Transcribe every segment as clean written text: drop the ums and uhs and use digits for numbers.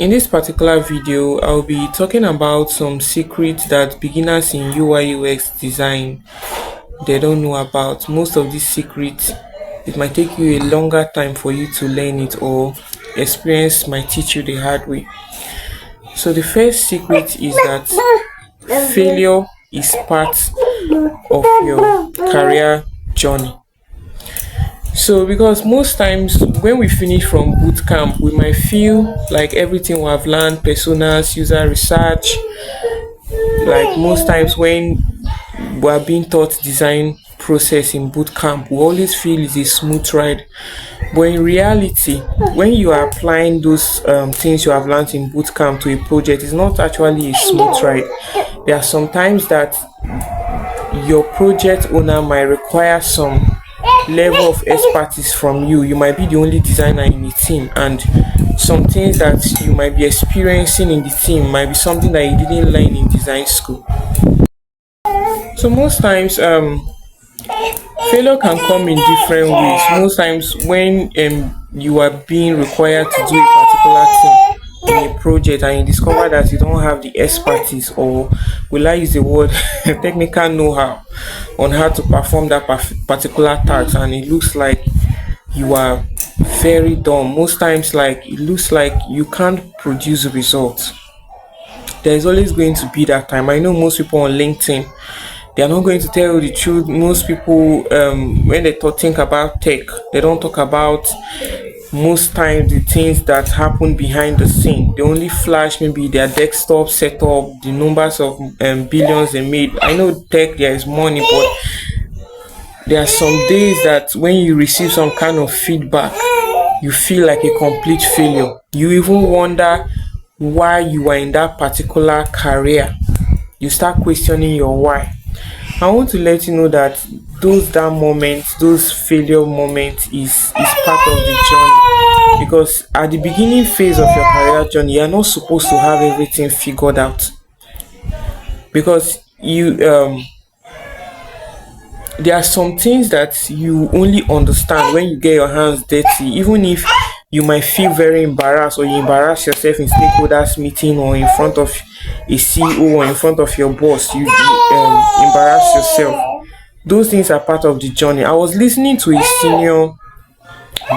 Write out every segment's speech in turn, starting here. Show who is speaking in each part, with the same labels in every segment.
Speaker 1: In this particular video, I'll be talking about some secrets that beginners in UI UX design they don't know about. Most of these secrets, it might take you a longer time for you to learn it, or experience might teach you the hard way. So the first secret is that failure is part of your career journey. So because most times when we finish from boot camp, we might feel like everything we have learned, personas, user research, like most times when we are being taught design process in boot camp, we always feel it's a smooth ride. But in reality, when you are applying those things you have learned in boot camp to a project, it's not actually a smooth ride. There are some times that your project owner might require some level of expertise from you. You might be the only designer in the team, and some things that you might be experiencing in the team might be something that you didn't learn in design school. So most times failure can come in different ways. Most times when you are being required to do a particular thing in a project and you discover that you don't have the expertise, or will I use the word technical know-how on how to perform that particular task, and it looks like you are very dumb. Most times, like, it looks like you can't produce results. There is always going to be that time. I know most people on LinkedIn, they are not going to tell you the truth. Most people, when they think about tech, they don't talk about most times the things that happen behind the scene. They only flash maybe their desktop setup, the numbers of billions they made. I know tech, there is money, but there are some days that when you receive some kind of feedback, you feel like a complete failure. You even wonder why you are in that particular career. You start questioning your why. I want to let you know that those failure moments is part of the journey, because at the beginning phase of your career journey, you are not supposed to have everything figured out, because you there are some things that you only understand when you get your hands dirty. Even if you might feel very embarrassed, or you embarrass yourself in stakeholders meeting, or in front of a CEO, or in front of your boss, you embarrass yourself. Those things are part of the journey. I was listening to a senior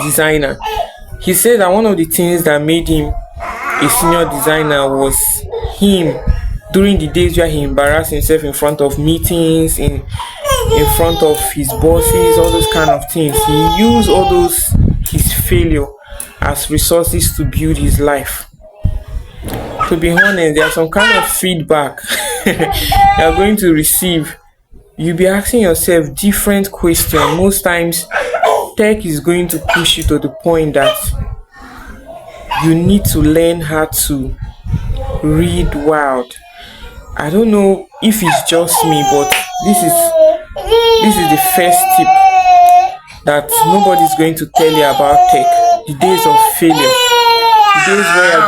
Speaker 1: designer. He said that one of the things that made him a senior designer was him during the days where he embarrassed himself in front of meetings, in front of his bosses, all those kind of things. He used all those his failure as resources to build his life. To be honest, there's some kind of feedback you are going to receive. You'll be asking yourself different questions. Most times, tech is going to push you to the point that you need to learn how to read wild. I don't know if it's just me, but this is the first tip that nobody's going to tell you about tech. The days of failure, the days where you are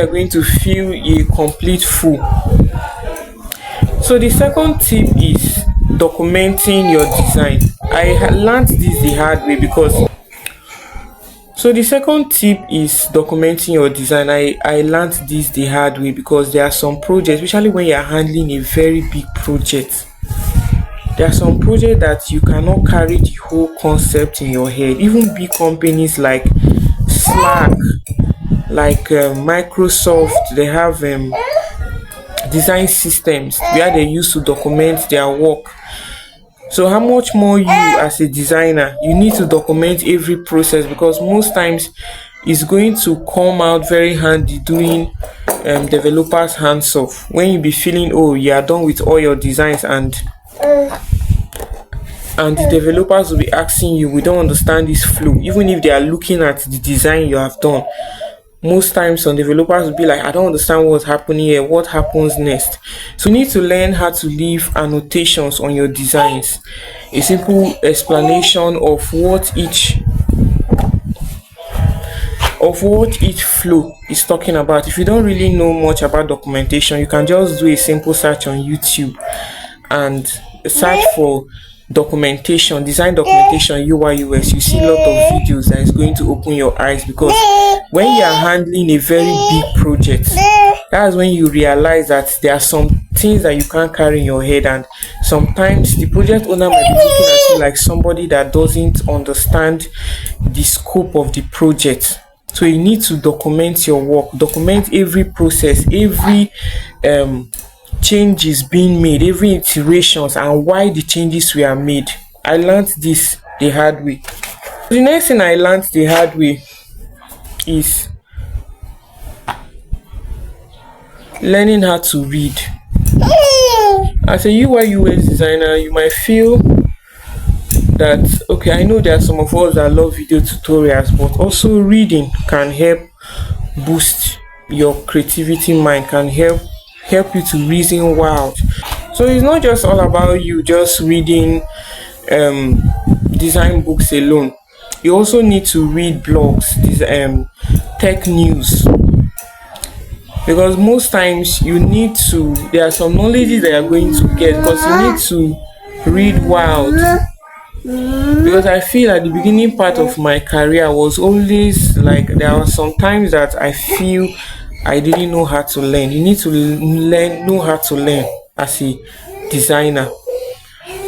Speaker 1: going to feel a complete fool. So the second tip is documenting your design. I learned this the hard way, because the second tip is documenting your design. I learned this the hard way, because there are some projects, especially when you are handling a very big project. There are some projects that you cannot carry the whole concept in your head. Even big companies like Slack, like Microsoft, they have design systems where they used to document their work. So how much more you as a designer, you need to document every process, because most times it's going to come out very handy during developers hands off, when you be feeling, oh, you are done with all your designs, and the developers will be asking you, we don't understand this flow. Even if they are looking at the design you have done, most times some developers will be like, I don't understand what's happening here, what happens next? So you need to learn how to leave annotations on your designs, a simple explanation of what each flow is talking about. If you don't really know much about documentation, you can just do a simple search on YouTube and search for documentation, design documentation, UI/UX, you see a lot of videos that is going to open your eyes, because when you are handling a very big project, that's when you realize that there are some things that you can't carry in your head, and sometimes the project owner might be looking at you like somebody that doesn't understand the scope of the project. So you need to document your work, document every process, every changes being made, every iterations, and why the changes were made. I learned this the hard way. The next thing I learned the hard way is learning how to read. As a UI/UX designer, you might feel that, okay, I know there are some of us that love video tutorials, but also reading can help boost your creativity mind, can help you to reason wild. So it's not just all about you just reading design books alone. You also need to read blogs, tech news, because most times you need to, there are some knowledge that you're going to get, because you need to read wild. Because I feel at the beginning part of my career was always like, there were some times that I feel I didn't know how to learn. You need to know how to learn as a designer.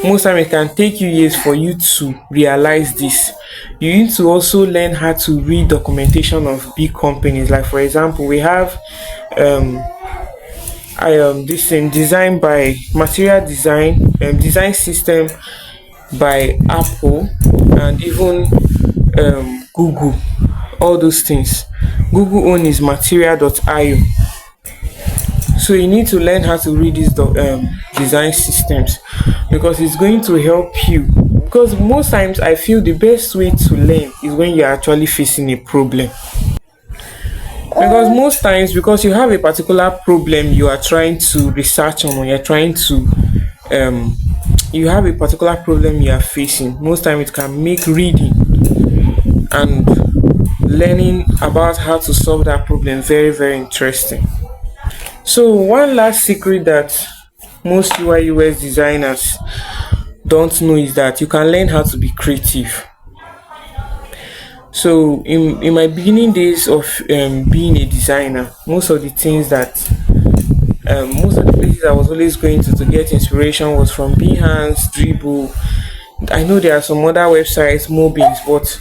Speaker 1: Most time it can take you years for you to realize this. You need to also learn how to read documentation of big companies. Like for example, we have this thing designed by material design, design system by Apple, and even Google. All those things. Google own is material.io. So you need to learn how to read these design systems, because it's going to help you. Because most times I feel the best way to learn is when you're actually facing a problem. Because most times, because you have a particular problem you are trying to research on, or you're trying to you have a particular problem you are facing, most time it can make reading and learning about how to solve that problem very, very interesting. So one last secret that most UI/UX designers don't know is that you can learn how to be creative. So in my beginning days of being a designer, most of the things that most of the places I was always going to get inspiration was from Behance, Dribble. I know there are some other websites, Mobins, but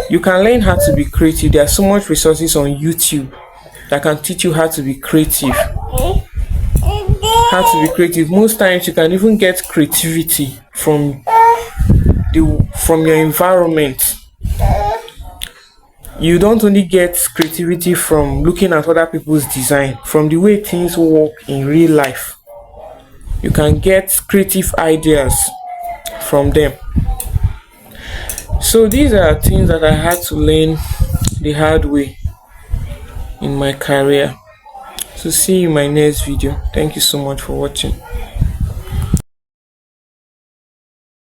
Speaker 1: you can learn how to be creative. There are so much resources on YouTube that can teach you how to be creative. How to be creative. Most times you can even get creativity from your environment. You don't only get creativity from looking at other people's design, from the way things work in real life. You can get creative ideas from them. So these are things that I had to learn the hard way in my career. So see you in my next video. Thank you so much for watching.